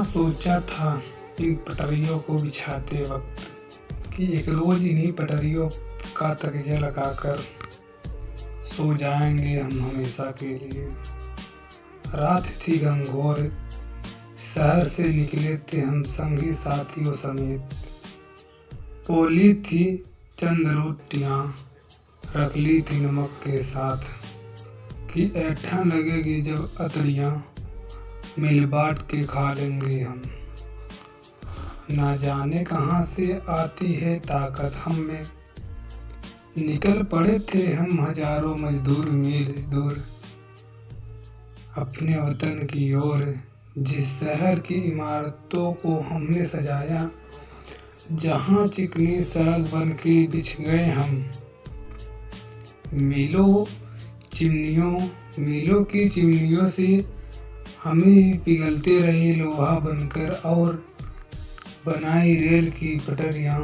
सोचा था इन पटरियों को बिछाते वक्त कि एक रोज इन्हीं पटरियों का तकिया लगाकर सो जाएंगे हम हमेशा के लिए। रात थी घंघोर, शहर से निकले थे हम संगी साथियों समेत। पोली थी चंद रोटियां, रख ली थी नमक के साथ कि ऐठन लगेगी जब अतड़ियां, मिल बांट के खा लेंगे हम। ना जाने कहाँ से आती है ताकत हम में, निकल पड़े थे हम हजारों मजदूर मील दूर अपने वतन की ओर। जिस शहर की इमारतों को हमने सजाया, जहाँ चिकनी सड़क बन के बिछ गए हम। मीलों की चिमनियों से हमें पिघलते रहे लोहा बनकर, और बनाई रेल की पटरियां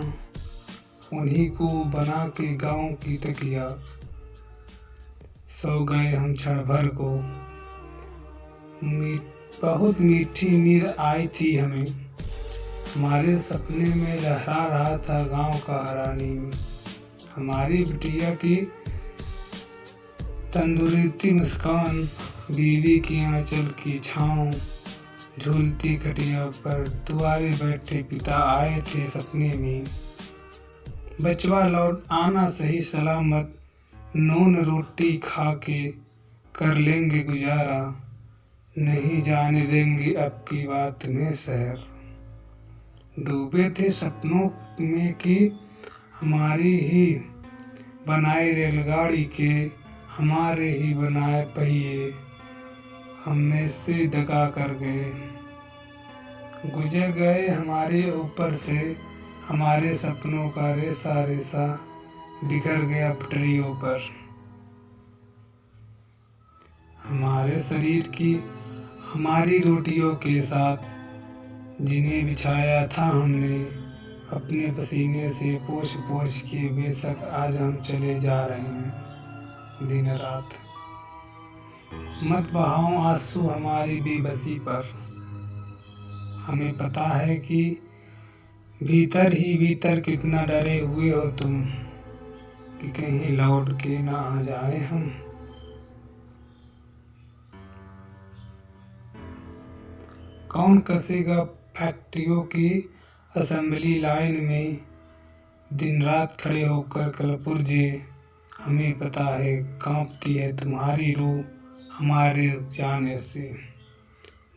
उन्हीं को बना के गांव की तकिया। सो गए हम क्षण भर को, बहुत मीठी नींद आई थी हमें। हमारे सपने में लहरा रहा था गांव का हरा नीम। हमारी बिटिया की तंदुरुस्ती मुस्कान, बीवी की आंचल की छाँव, झूलती खटिया पर दुआरे बैठे पिता आए थे सपने में। बचवा लौट आना सही सलामत, नून रोटी खा के कर लेंगे गुजारा। नहीं जाने देंगे अब की बार तुम्हें शहर। डूबे थे सपनों में कि हमारी ही बनाई रेलगाड़ी के, हमारे ही बनाए पहिए हमें से दगा कर गए। गुजर गए हमारे ऊपर से हमारे सपनों का रेसा रेसा, बिखर गया पटरियों पर। हमारे शरीर की हमारी रोटियों के साथ, जिन्हें बिछाया था हमने अपने पसीने से पोंछ पोंछ के। बेशक आज हम चले जा रहे हैं दिन रात, मत बहाओ आंसू हमारी बेबसी पर। हमें पता है कि भीतर ही भीतर कितना डरे हुए हो तुम, कि कहीं लौट के ना आ जाए हम। कौन कसेगा फैक्ट्रियों की असेंबली लाइन में, दिन रात खड़े होकर कलपुर्जे। हमें पता है कांपती है तुम्हारी रूह हमारे रुक जाने से।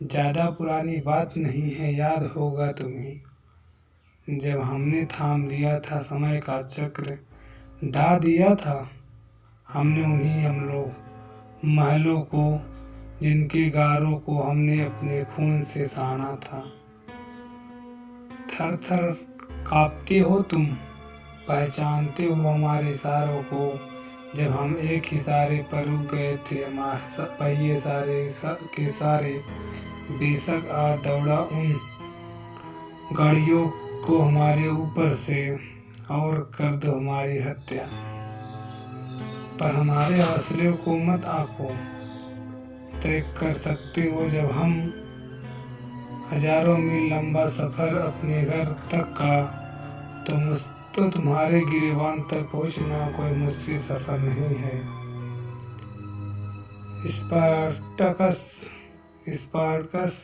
ज़्यादा पुरानी बात नहीं है, याद होगा तुम्हें, जब हमने थाम लिया था समय का चक्र, ढा दिया था हमने उन्हीं महलों को, जिनके गारों को हमने अपने खून से साना था। थर थर कांपते हो तुम, पहचानते हो हमारे इशारों को, जब हम एक इशारे पर रुक गए थे हमारे पहिए सारे के सारे। बेशक आ दौड़ा उन गाड़ियों को हमारे ऊपर से, और कर दो हमारी हत्या, पर हमारे हौसले को मत आंको। तय कर सकते हो जब हम हजारों मील लंबा सफर अपने घर तक का, तो तुम्हारे गिरेबान तक पहुंचना कोई मुश्किल सफर नहीं है। स्पार्टकस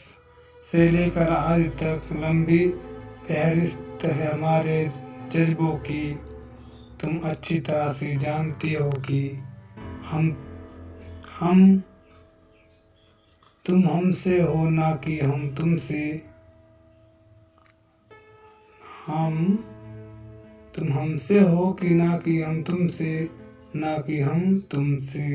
से लेकर आज तक लंबी फहरिस्त है हमारे जज्बों की। तुम अच्छी तरह से जानती हो कि तुम हमसे हो ना कि हम तुमसे। तुम हमसे हो कि ना कि हम तुमसे, ना कि हम तुमसे।